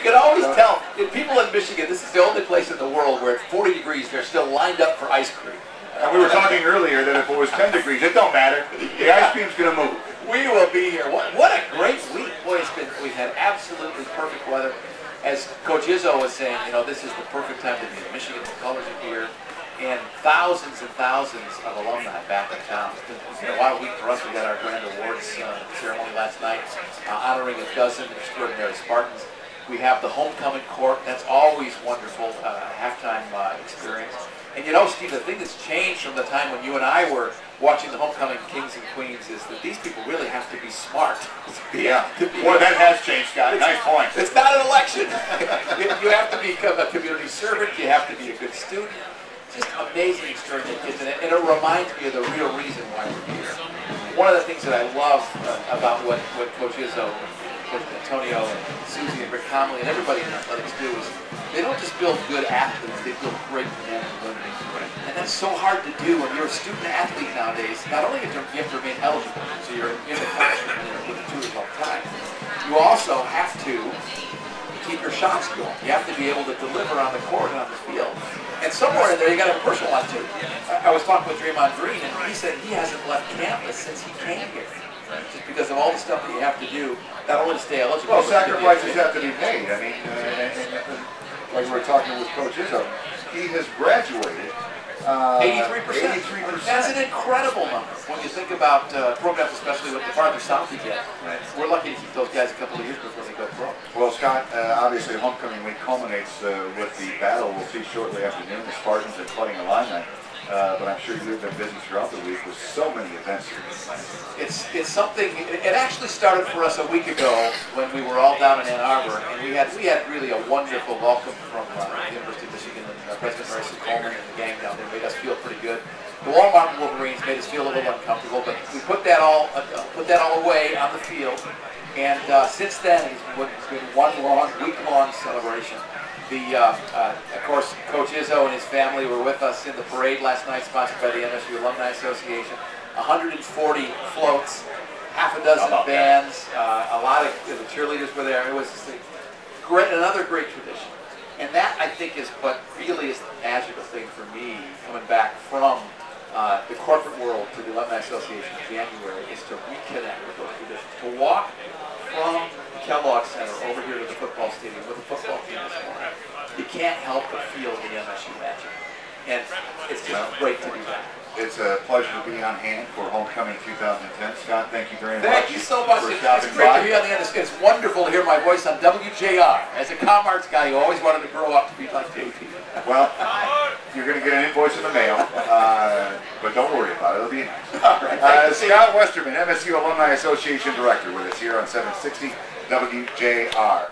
can always tell. People in Michigan, this is the only place in the world where at 40 degrees they're still lined up for ice cream. And we were talking earlier that if it was 10 degrees, it don't matter. The ice cream's going to move. We will be here. What a great week. Boy, we've had absolutely perfect weather. As Coach Izzo was saying, you know, this is the perfect time to be in Michigan. The colors are here. And thousands of alumni back in town. It's been a wild week for us. We got our grand awards ceremony last night, honoring a dozen extraordinary Spartans. We have the homecoming court. That's always wonderful, halftime experience. And you know, Steve, the thing that's changed from the time when you and I were watching the homecoming kings and queens is that these people really have to be smart. Well, that has changed, Scott. Nice point. It's not an election. You have to become a community servant. You have to be a good student. Just amazing, extraordinary kids, and it reminds me of the real reason why we're here. One of the things that I love about what Coach Izzo, Coach Antonio, and Susie, and Rick Comley, and everybody in athletics do is they don't just build good athletes, they build great men and women. And that's so hard to do when you're a student athlete nowadays. Not only do you have to remain eligible, so you're in the classroom with the tutors all the time, you also have to keep your shots going. You have to be able to deliver on the court and on the field. And somewhere in there, you got to have a personal life too. I was talking with Draymond Green, and he said he hasn't left campus since he came here, just because of all the stuff that you have to do, not only to stay eligible. Well, sacrifices have to be made. I mean, like we were talking with Coach Izzo, he has graduated. 83%. 83%. That's an incredible number when you think about programs, especially with the farther south you get. We're lucky to keep those guys a couple of years before they go pro. Well, Scott, obviously homecoming week culminates with the battle we'll see shortly after noon, the Spartans and Fighting Alumni. But I'm sure you've been busy throughout the week with so many events here. It's something. It actually started for us a week ago when we were all down in Ann Arbor, and we had really a wonderful welcome from the University of Michigan and President Mary Sue Coleman and the gang down there. Made us feel pretty good. The Walmart Wolverines made us feel a little uncomfortable, but we put that all away on the field. And since then, it's been one long, week-long celebration. Of course, Coach Izzo and his family were with us in the parade last night, sponsored by the MSU Alumni Association. 140 floats, half a dozen bands, a lot of the cheerleaders were there. It was another great tradition. And that, I think, is what really is the magical thing for me coming back from the corporate world to the Alumni Association in January, is to reconnect with those traditions, to walk from the Kellogg Center over here to the football stadium with the football team this morning. You can't help but feel the MSU magic. And it's just great to be back. It's a pleasure to be on hand for Homecoming 2010. Scott, thank you very much. Thank you so much. It's great to be on the end. It's wonderful to hear my voice on WJR. As a comm arts guy who always wanted to grow up to be like JP. Well, you're going to get an invoice in the mail, but don't worry about it. It'll be nice. All right, Scott Westerman, MSU Alumni Association Director, with us here on 760 WJR.